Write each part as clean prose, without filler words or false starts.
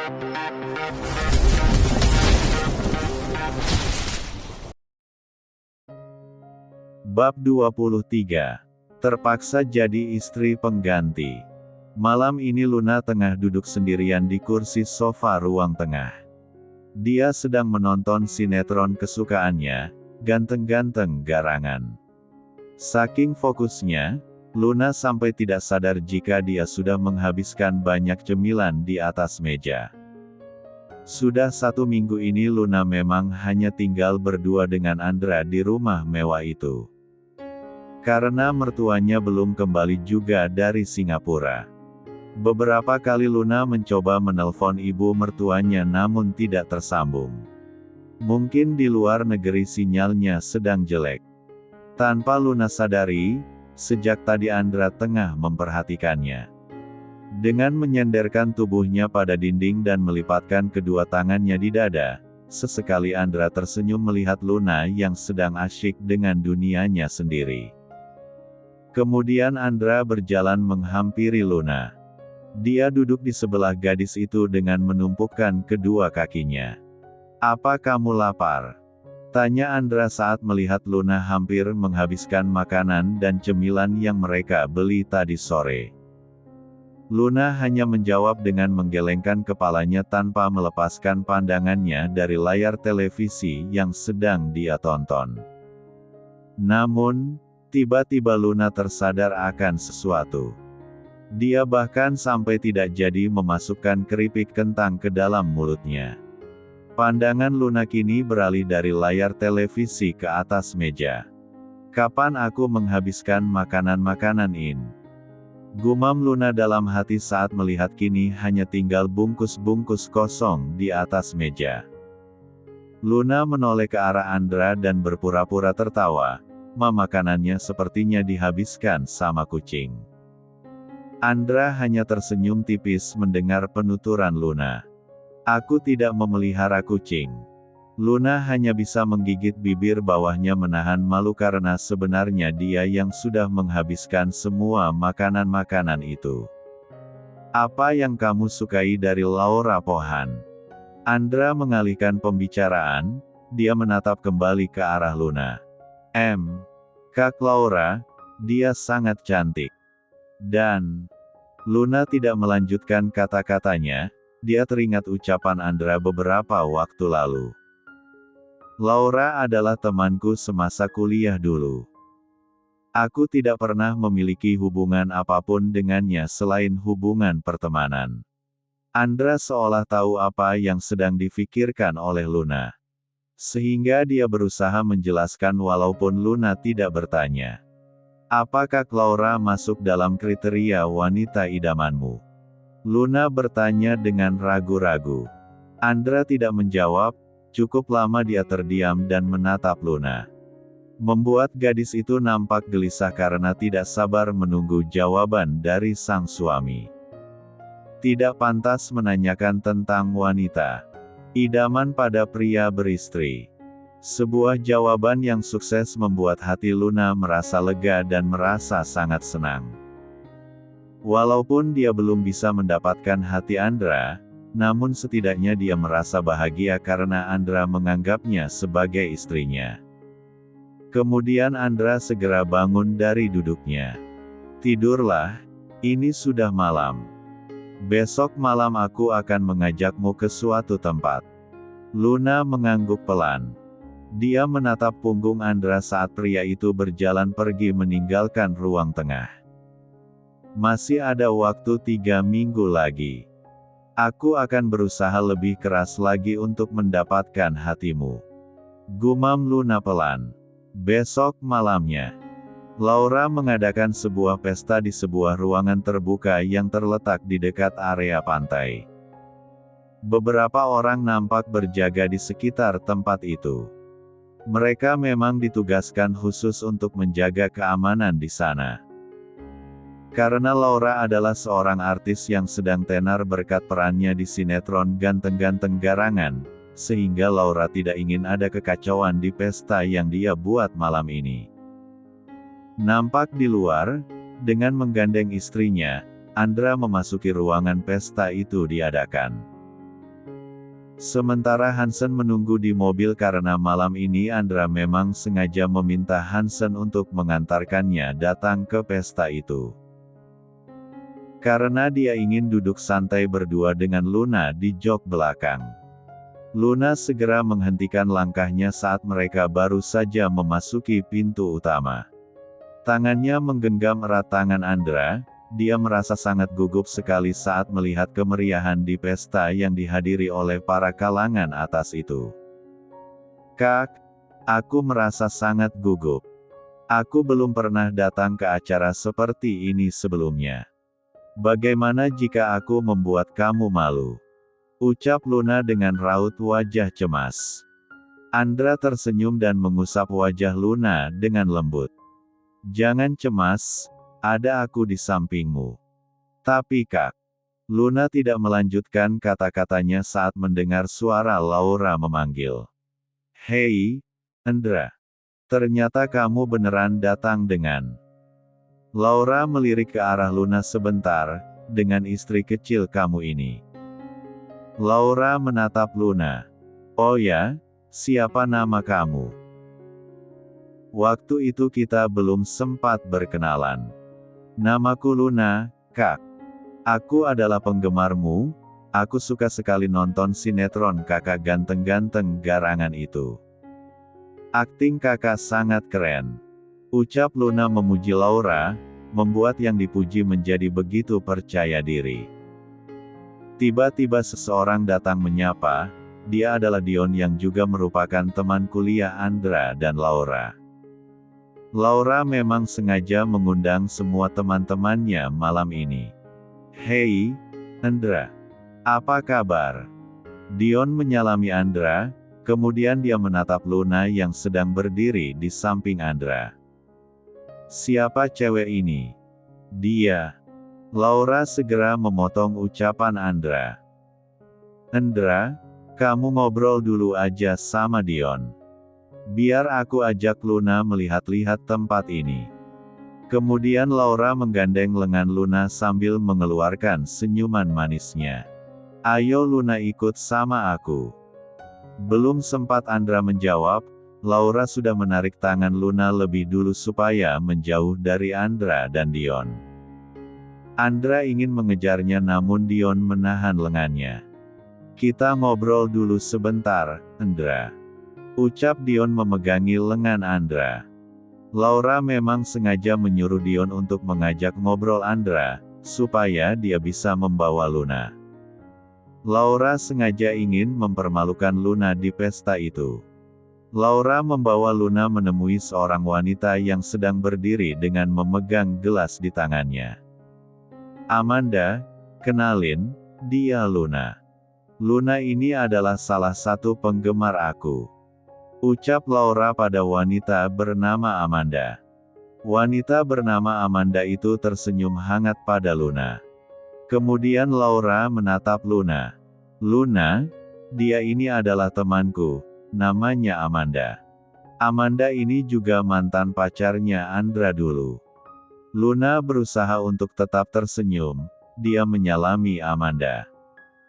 Bab 23. Terpaksa jadi istri pengganti. Malam ini Luna tengah duduk sendirian di kursi sofa ruang tengah. Dia sedang menonton sinetron kesukaannya, Ganteng-Ganteng Garangan. Saking fokusnya, Luna sampai tidak sadar jika dia sudah menghabiskan banyak cemilan di atas meja. Sudah 1 minggu ini Luna memang hanya tinggal berdua dengan Andra di rumah mewah itu. Karena mertuanya belum kembali juga dari Singapura. Beberapa kali Luna mencoba menelpon ibu mertuanya namun tidak tersambung. Mungkin di luar negeri sinyalnya sedang jelek. Tanpa Luna sadari, sejak tadi Andra tengah memperhatikannya. Dengan menyenderkan tubuhnya pada dinding dan melipatkan kedua tangannya di dada, sesekali Andra tersenyum melihat Luna yang sedang asyik dengan dunianya sendiri. Kemudian Andra berjalan menghampiri Luna. Dia duduk di sebelah gadis itu dengan menumpukan kedua kakinya. "Apa kamu lapar?" tanya Andra saat melihat Luna hampir menghabiskan makanan dan cemilan yang mereka beli tadi sore. Luna hanya menjawab dengan menggelengkan kepalanya tanpa melepaskan pandangannya dari layar televisi yang sedang dia tonton. Namun, tiba-tiba Luna tersadar akan sesuatu. Dia bahkan sampai tidak jadi memasukkan keripik kentang ke dalam mulutnya. Pandangan Luna kini beralih dari layar televisi ke atas meja. "Kapan aku menghabiskan makanan-makanan ini?" gumam Luna dalam hati saat melihat kini hanya tinggal bungkus-bungkus kosong di atas meja. Luna menoleh ke arah Andra dan berpura-pura tertawa. Makanannya sepertinya dihabiskan sama kucing. Andra hanya tersenyum tipis mendengar penuturan Luna. "Aku tidak memelihara kucing." Luna hanya bisa menggigit bibir bawahnya menahan malu karena sebenarnya dia yang sudah menghabiskan semua makanan-makanan itu. "Apa yang kamu sukai dari Laura Pohan?" Andra mengalihkan pembicaraan, dia menatap kembali ke arah Luna. Kak Laura, dia sangat cantik." Dan Luna tidak melanjutkan kata-katanya, dia teringat ucapan Andra beberapa waktu lalu. "Laura adalah temanku semasa kuliah dulu. Aku tidak pernah memiliki hubungan apapun dengannya selain hubungan pertemanan." Andra seolah tahu apa yang sedang difikirkan oleh Luna. Sehingga dia berusaha menjelaskan walaupun Luna tidak bertanya. "Apakah Laura masuk dalam kriteria wanita idamanmu?" Luna bertanya dengan ragu-ragu. Andra tidak menjawab, cukup lama dia terdiam dan menatap Luna. Membuat gadis itu nampak gelisah karena tidak sabar menunggu jawaban dari sang suami. Tidak pantas menanyakan tentang wanita idaman pada pria beristri. Sebuah jawaban yang sukses membuat hati Luna merasa lega dan merasa sangat senang. Walaupun dia belum bisa mendapatkan hati Andra, namun setidaknya dia merasa bahagia karena Andra menganggapnya sebagai istrinya. Kemudian Andra segera bangun dari duduknya. "Tidurlah, ini sudah malam. Besok malam aku akan mengajakmu ke suatu tempat." Luna mengangguk pelan. Dia menatap punggung Andra saat pria itu berjalan pergi meninggalkan ruang tengah. "Masih ada waktu 3 minggu lagi. Aku akan berusaha lebih keras lagi untuk mendapatkan hatimu," gumam Luna pelan. Besok malamnya, Laura mengadakan sebuah pesta di sebuah ruangan terbuka yang terletak di dekat area pantai. Beberapa orang nampak berjaga di sekitar tempat itu. Mereka memang ditugaskan khusus untuk menjaga keamanan di sana. Karena Laura adalah seorang artis yang sedang tenar berkat perannya di sinetron Ganteng-Ganteng Garangan, sehingga Laura tidak ingin ada kekacauan di pesta yang dia buat malam ini. Nampak di luar, dengan menggandeng istrinya, Andra memasuki ruangan pesta itu diadakan. Sementara Hansen menunggu di mobil karena malam ini Andra memang sengaja meminta Hansen untuk mengantarkannya datang ke pesta itu. Karena dia ingin duduk santai berdua dengan Luna di jok belakang. Luna segera menghentikan langkahnya saat mereka baru saja memasuki pintu utama. Tangannya menggenggam erat tangan Andra. Dia merasa sangat gugup sekali saat melihat kemeriahan di pesta yang dihadiri oleh para kalangan atas itu. Kak, aku merasa sangat gugup. Aku belum pernah datang ke acara seperti ini sebelumnya. Bagaimana jika aku membuat kamu malu? Ucap Luna dengan raut wajah cemas. Andra tersenyum dan mengusap wajah Luna dengan lembut. Jangan cemas. Ada aku di sampingmu. Tapi Kak, Luna tidak melanjutkan kata-katanya saat mendengar suara Laura memanggil. Hei, Andra. Ternyata kamu beneran datang dengan. Laura melirik ke arah Luna sebentar, dengan istri kecil kamu ini. Laura menatap Luna. Oh ya, siapa nama kamu? Waktu itu kita belum sempat berkenalan. Namaku Luna, Kak. Aku adalah penggemarmu, aku suka sekali nonton sinetron kakak ganteng-ganteng garangan itu. Akting kakak sangat keren. Ucap Luna memuji Laura, membuat yang dipuji menjadi begitu percaya diri. Tiba-tiba seseorang datang menyapa, dia adalah Dion yang juga merupakan teman kuliah Andra dan Laura. Laura memang sengaja mengundang semua teman-temannya malam ini. Hei, Andra. Apa kabar? Dion menyalami Andra, kemudian dia menatap Luna yang sedang berdiri di samping Andra. Siapa cewek ini? Dia. Laura segera memotong ucapan Andra. Andra, kamu ngobrol dulu aja sama Dion. Biar aku ajak Luna melihat-lihat tempat ini. Kemudian Laura menggandeng lengan Luna sambil mengeluarkan senyuman manisnya. Ayo Luna ikut sama aku. Belum sempat Andra menjawab, Laura sudah menarik tangan Luna lebih dulu supaya menjauh dari Andra dan Dion. Andra ingin mengejarnya namun Dion menahan lengannya. Kita ngobrol dulu sebentar, Andra. Ucap Dion memegangi lengan Andra. Laura memang sengaja menyuruh Dion untuk mengajak ngobrol Andra, supaya dia bisa membawa Luna. Laura sengaja ingin mempermalukan Luna di pesta itu. Laura membawa Luna menemui seorang wanita yang sedang berdiri dengan memegang gelas di tangannya. Amanda, kenalin, dia Luna. Luna ini adalah salah satu penggemar aku. Ucap Laura pada wanita bernama Amanda. Wanita bernama Amanda itu tersenyum hangat pada Luna. Kemudian Laura menatap Luna. Luna, dia ini adalah temanku, namanya Amanda. Amanda ini juga mantan pacarnya Andra dulu. Luna berusaha untuk tetap tersenyum, dia menyalami Amanda.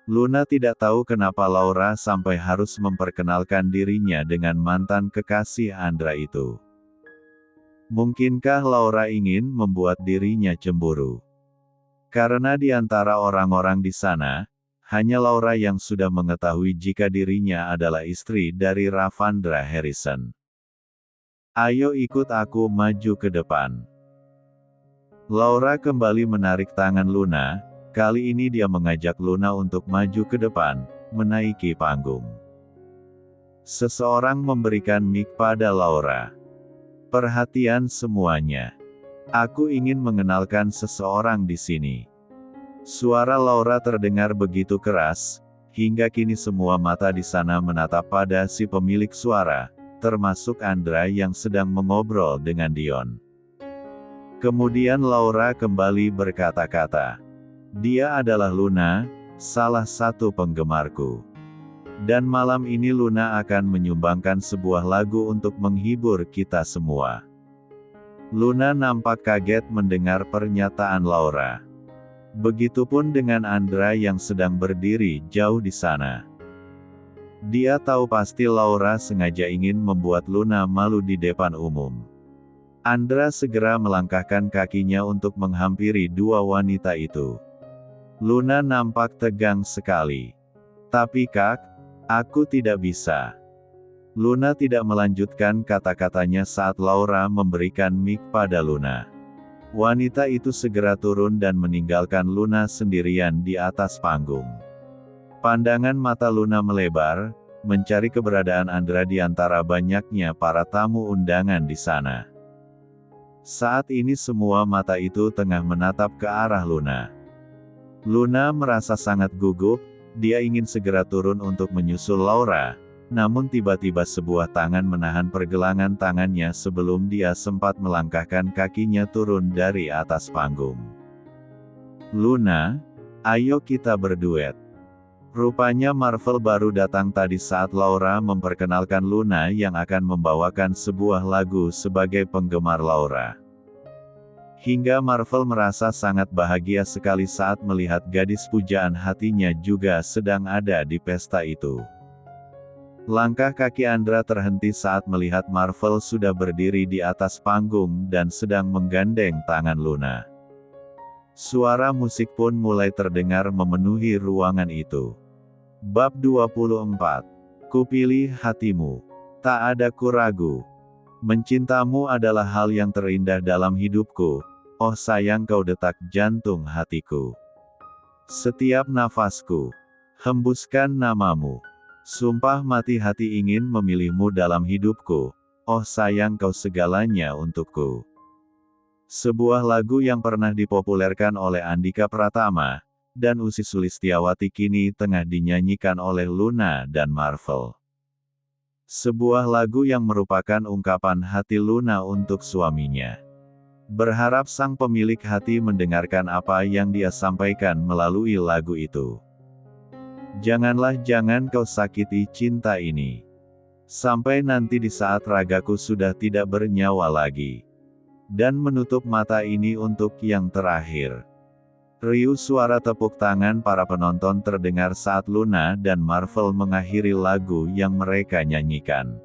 Luna tidak tahu kenapa Laura sampai harus memperkenalkan dirinya dengan mantan kekasih Andra itu. Mungkinkah Laura ingin membuat dirinya cemburu? Karena di antara orang-orang di sana, hanya Laura yang sudah mengetahui jika dirinya adalah istri dari Ravandra Harrison. Ayo ikut aku maju ke depan. Laura kembali menarik tangan Luna. Kali ini dia mengajak Luna untuk maju ke depan, menaiki panggung. Seseorang memberikan mic pada Laura. Perhatian semuanya. Aku ingin mengenalkan seseorang di sini. Suara Laura terdengar begitu keras, hingga kini semua mata di sana menatap pada si pemilik suara, termasuk Andra yang sedang mengobrol dengan Dion. Kemudian Laura kembali berkata-kata. Dia adalah Luna, salah satu penggemarku. Dan malam ini Luna akan menyumbangkan sebuah lagu untuk menghibur kita semua. Luna nampak kaget mendengar pernyataan Laura. Begitupun dengan Andra yang sedang berdiri jauh di sana. Dia tahu pasti Laura sengaja ingin membuat Luna malu di depan umum. Andra segera melangkahkan kakinya untuk menghampiri dua wanita itu. Luna nampak tegang sekali. Tapi Kak, aku tidak bisa. Luna tidak melanjutkan kata-katanya saat Laura memberikan mic pada Luna. Wanita itu segera turun dan meninggalkan Luna sendirian di atas panggung. Pandangan mata Luna melebar, mencari keberadaan Andra di antara banyaknya para tamu undangan di sana. Saat ini semua mata itu tengah menatap ke arah Luna. Luna merasa sangat gugup, dia ingin segera turun untuk menyusul Laura, namun tiba-tiba sebuah tangan menahan pergelangan tangannya sebelum dia sempat melangkahkan kakinya turun dari atas panggung. Luna, ayo kita berduet. Rupanya Marvel baru datang tadi saat Laura memperkenalkan Luna yang akan membawakan sebuah lagu sebagai penggemar Laura. Hingga Marvel merasa sangat bahagia sekali saat melihat gadis pujaan hatinya juga sedang ada di pesta itu. Langkah kaki Andra terhenti saat melihat Marvel sudah berdiri di atas panggung dan sedang menggandeng tangan Luna. Suara musik pun mulai terdengar memenuhi ruangan itu. Bab 24. Kupilih hatimu. Tak ada kuragu. Mencintamu adalah hal yang terindah dalam hidupku. Oh sayang kau detak jantung hatiku. Setiap nafasku. Hembuskan namamu. Sumpah mati hati ingin memilihmu dalam hidupku. Oh sayang kau segalanya untukku. Sebuah lagu yang pernah dipopulerkan oleh Andika Pratama dan Ussy Sulistyawati kini tengah dinyanyikan oleh Luna dan Marvel. Sebuah lagu yang merupakan ungkapan hati Luna untuk suaminya. Berharap sang pemilik hati mendengarkan apa yang dia sampaikan melalui lagu itu. Jangan kau sakiti cinta ini. Sampai nanti di saat ragaku sudah tidak bernyawa lagi. Dan menutup mata ini untuk yang terakhir. Riuh suara tepuk tangan para penonton terdengar saat Luna dan Marvel mengakhiri lagu yang mereka nyanyikan.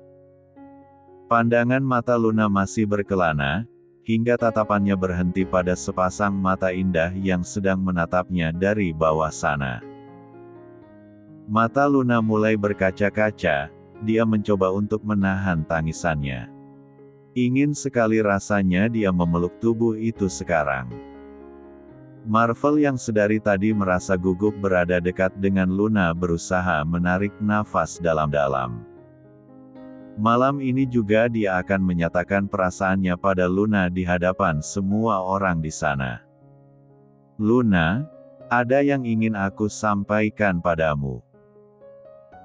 Pandangan mata Luna masih berkelana, hingga tatapannya berhenti pada sepasang mata indah yang sedang menatapnya dari bawah sana. Mata Luna mulai berkaca-kaca, dia mencoba untuk menahan tangisannya. Ingin sekali rasanya dia memeluk tubuh itu sekarang. Marvel yang sedari tadi merasa gugup berada dekat dengan Luna berusaha menarik nafas dalam-dalam. Malam ini juga dia akan menyatakan perasaannya pada Luna di hadapan semua orang di sana. Luna, ada yang ingin aku sampaikan padamu.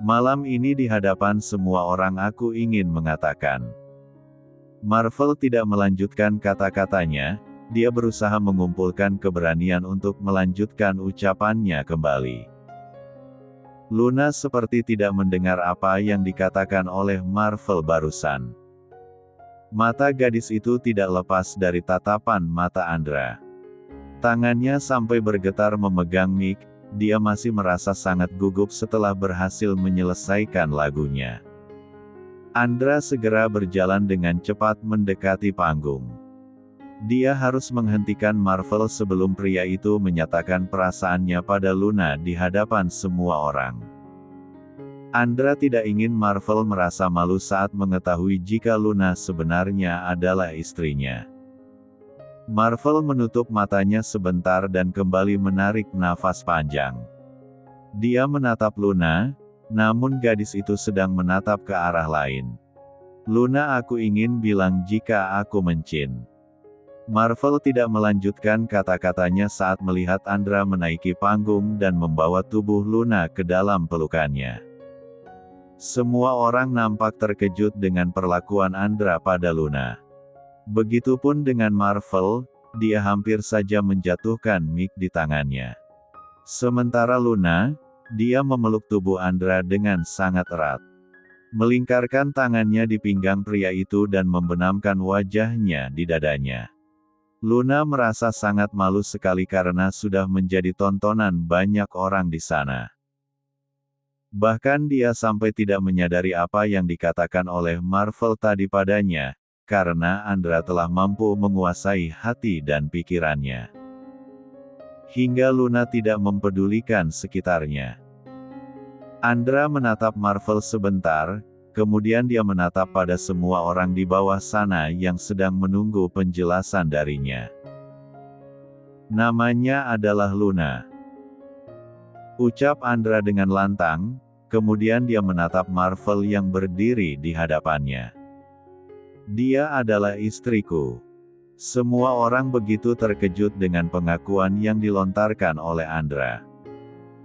Malam ini di hadapan semua orang aku ingin mengatakan. Marvel tidak melanjutkan kata-katanya. Dia berusaha mengumpulkan keberanian untuk melanjutkan ucapannya kembali. Luna seperti tidak mendengar apa yang dikatakan oleh Marvel barusan. Mata gadis itu tidak lepas dari tatapan mata Andra. Tangannya sampai bergetar memegang mic, dia masih merasa sangat gugup setelah berhasil menyelesaikan lagunya. Andra segera berjalan dengan cepat mendekati panggung. Dia harus menghentikan Marvel sebelum pria itu menyatakan perasaannya pada Luna di hadapan semua orang. Andra tidak ingin Marvel merasa malu saat mengetahui jika Luna sebenarnya adalah istrinya. Marvel menutup matanya sebentar dan kembali menarik nafas panjang. Dia menatap Luna, namun gadis itu sedang menatap ke arah lain. Luna, aku ingin bilang jika aku mencin. Marvel tidak melanjutkan kata-katanya saat melihat Andra menaiki panggung dan membawa tubuh Luna ke dalam pelukannya. Semua orang nampak terkejut dengan perlakuan Andra pada Luna. Begitupun dengan Marvel, dia hampir saja menjatuhkan mic di tangannya. Sementara Luna, dia memeluk tubuh Andra dengan sangat erat. Melingkarkan tangannya di pinggang pria itu dan membenamkan wajahnya di dadanya. Luna merasa sangat malu sekali karena sudah menjadi tontonan banyak orang di sana. Bahkan dia sampai tidak menyadari apa yang dikatakan oleh Marvel tadi padanya, karena Andra telah mampu menguasai hati dan pikirannya. Hingga Luna tidak mempedulikan sekitarnya. Andra menatap Marvel sebentar, kemudian dia menatap pada semua orang di bawah sana yang sedang menunggu penjelasan darinya. Namanya adalah Luna, ucap Andra dengan lantang, kemudian dia menatap Marvel yang berdiri di hadapannya. Dia adalah istriku. Semua orang begitu terkejut dengan pengakuan yang dilontarkan oleh Andra.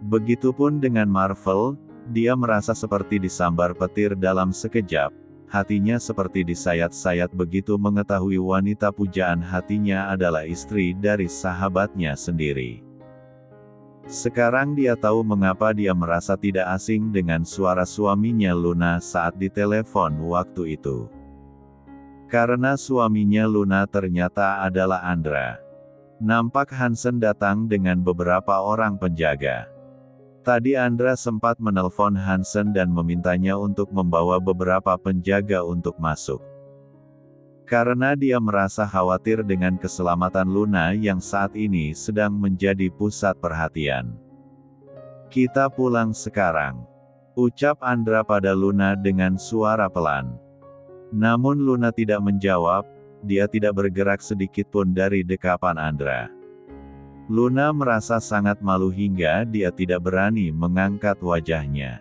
Begitupun dengan Marvel, dia merasa seperti disambar petir dalam sekejap, hatinya seperti disayat-sayat begitu mengetahui wanita pujaan hatinya adalah istri dari sahabatnya sendiri. Sekarang dia tahu mengapa dia merasa tidak asing dengan suara suaminya Luna saat ditelepon waktu itu. Karena suaminya Luna ternyata adalah Andra. Nampak Hansen datang dengan beberapa orang penjaga. Tadi Andra sempat menelpon Hansen dan memintanya untuk membawa beberapa penjaga untuk masuk. Karena dia merasa khawatir dengan keselamatan Luna yang saat ini sedang menjadi pusat perhatian. Kita pulang sekarang, ucap Andra pada Luna dengan suara pelan. Namun Luna tidak menjawab, dia tidak bergerak sedikit pun dari dekapan Andra. Luna merasa sangat malu hingga dia tidak berani mengangkat wajahnya.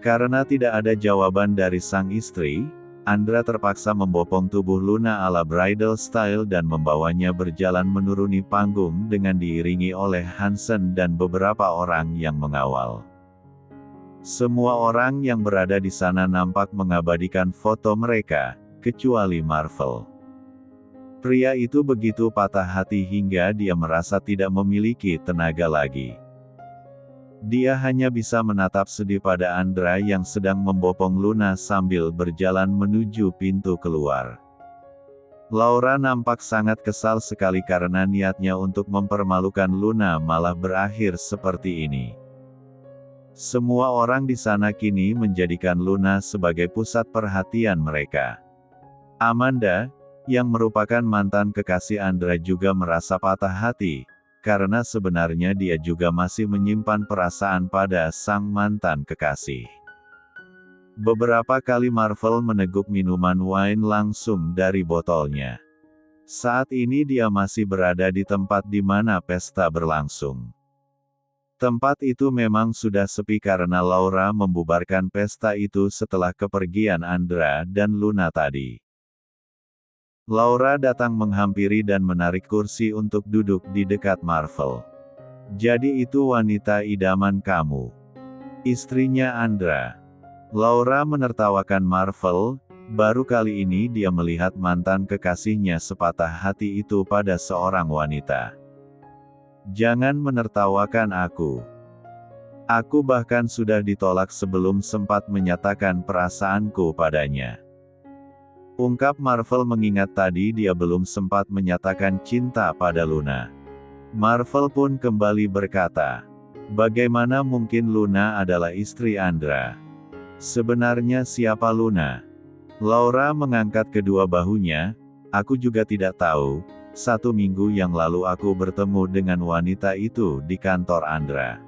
Karena tidak ada jawaban dari sang istri, Andra terpaksa membopong tubuh Luna ala bridal style dan membawanya berjalan menuruni panggung dengan diiringi oleh Hansen dan beberapa orang yang mengawal. Semua orang yang berada di sana nampak mengabadikan foto mereka, kecuali Marvel. Pria itu begitu patah hati hingga dia merasa tidak memiliki tenaga lagi. Dia hanya bisa menatap sedih pada Andra yang sedang membopong Luna sambil berjalan menuju pintu keluar. Laura nampak sangat kesal sekali karena niatnya untuk mempermalukan Luna malah berakhir seperti ini. Semua orang di sana kini menjadikan Luna sebagai pusat perhatian mereka. Amanda, yang merupakan mantan kekasih Andra juga merasa patah hati, karena sebenarnya dia juga masih menyimpan perasaan pada sang mantan kekasih. Beberapa kali Marvel meneguk minuman wine langsung dari botolnya. Saat ini dia masih berada di tempat di mana pesta berlangsung. Tempat itu memang sudah sepi karena Laura membubarkan pesta itu setelah kepergian Andra dan Luna tadi. Laura datang menghampiri dan menarik kursi untuk duduk di dekat Marvel. Jadi itu wanita idaman kamu. Istrinya Andra. Laura menertawakan Marvel, baru kali ini dia melihat mantan kekasihnya sepatah hati itu pada seorang wanita. Jangan menertawakan aku. Aku bahkan sudah ditolak sebelum sempat menyatakan perasaanku padanya. Ungkap Marvel mengingat tadi dia belum sempat menyatakan cinta pada Luna. Marvel pun kembali berkata, bagaimana mungkin Luna adalah istri Andra? Sebenarnya siapa Luna? Laura mengangkat kedua bahunya, aku juga tidak tahu. 1 minggu yang lalu aku bertemu dengan wanita itu di kantor Andra.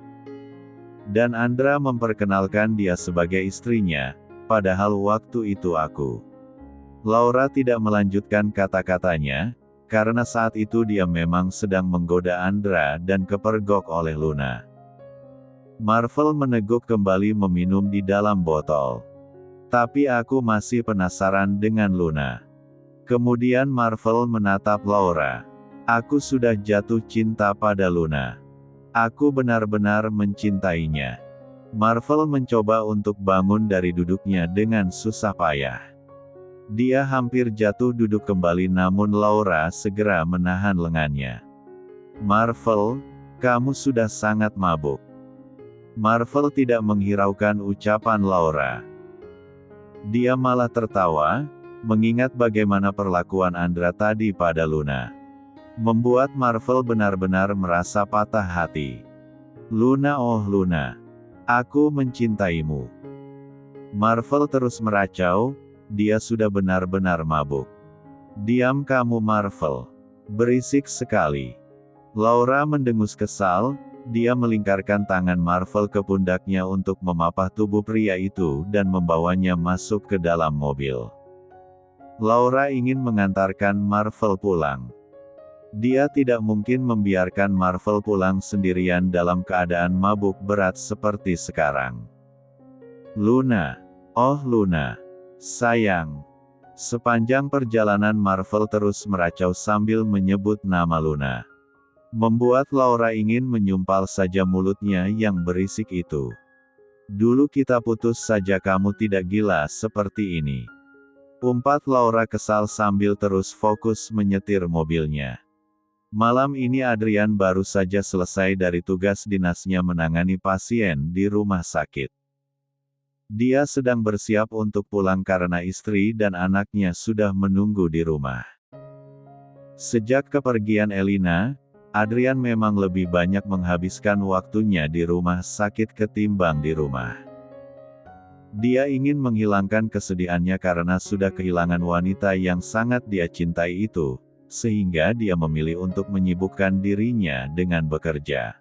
Dan Andra memperkenalkan dia sebagai istrinya, padahal waktu itu aku. Laura tidak melanjutkan kata-katanya, karena saat itu dia memang sedang menggoda Andra dan kepergok oleh Luna. Marvel meneguk kembali meminum di dalam botol. Tapi aku masih penasaran dengan Luna. Kemudian Marvel menatap Laura. Aku sudah jatuh cinta pada Luna. Aku benar-benar mencintainya. Marvel mencoba untuk bangun dari duduknya dengan susah payah. Dia hampir jatuh duduk kembali namun Laura segera menahan lengannya. Marvel, kamu sudah sangat mabuk. Marvel tidak menghiraukan ucapan Laura. Dia malah tertawa, mengingat bagaimana perlakuan Andra tadi pada Luna. Membuat Marvel benar-benar merasa patah hati. Luna, oh Luna. Aku mencintaimu. Marvel terus meracau, dia sudah benar-benar mabuk. Diam kamu Marvel. Berisik sekali. Laura mendengus kesal, dia melingkarkan tangan Marvel ke pundaknya untuk memapah tubuh pria itu dan membawanya masuk ke dalam mobil. Laura ingin mengantarkan Marvel pulang. Dia tidak mungkin membiarkan Marvel pulang sendirian dalam keadaan mabuk berat seperti sekarang. Luna. Oh Luna. Sayang. Sepanjang perjalanan Marvel terus meracau sambil menyebut nama Luna. Membuat Laura ingin menyumpal saja mulutnya yang berisik itu. Dulu kita putus saja kamu tidak gila seperti ini. Umpat Laura kesal sambil terus fokus menyetir mobilnya. Malam ini Adrian baru saja selesai dari tugas dinasnya menangani pasien di rumah sakit. Dia sedang bersiap untuk pulang karena istri dan anaknya sudah menunggu di rumah. Sejak kepergian Elina, Adrian memang lebih banyak menghabiskan waktunya di rumah sakit ketimbang di rumah. Dia ingin menghilangkan kesedihannya karena sudah kehilangan wanita yang sangat dia cintai itu, sehingga dia memilih untuk menyibukkan dirinya dengan bekerja.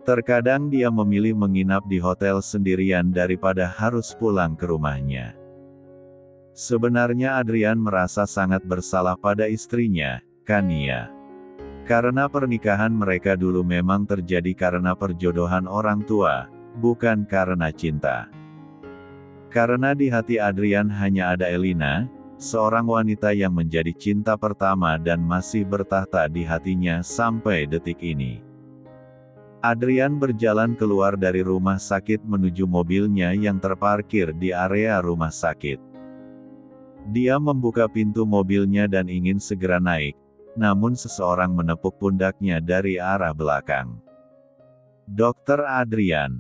Terkadang dia memilih menginap di hotel sendirian daripada harus pulang ke rumahnya. Sebenarnya Adrian merasa sangat bersalah pada istrinya, Kania. Karena pernikahan mereka dulu memang terjadi karena perjodohan orang tua, bukan karena cinta. Karena di hati Adrian hanya ada Elina, seorang wanita yang menjadi cinta pertama dan masih bertahta di hatinya sampai detik ini. Adrian berjalan keluar dari rumah sakit menuju mobilnya yang terparkir di area rumah sakit. Dia membuka pintu mobilnya dan ingin segera naik, namun seseorang menepuk pundaknya dari arah belakang. Dokter Adrian.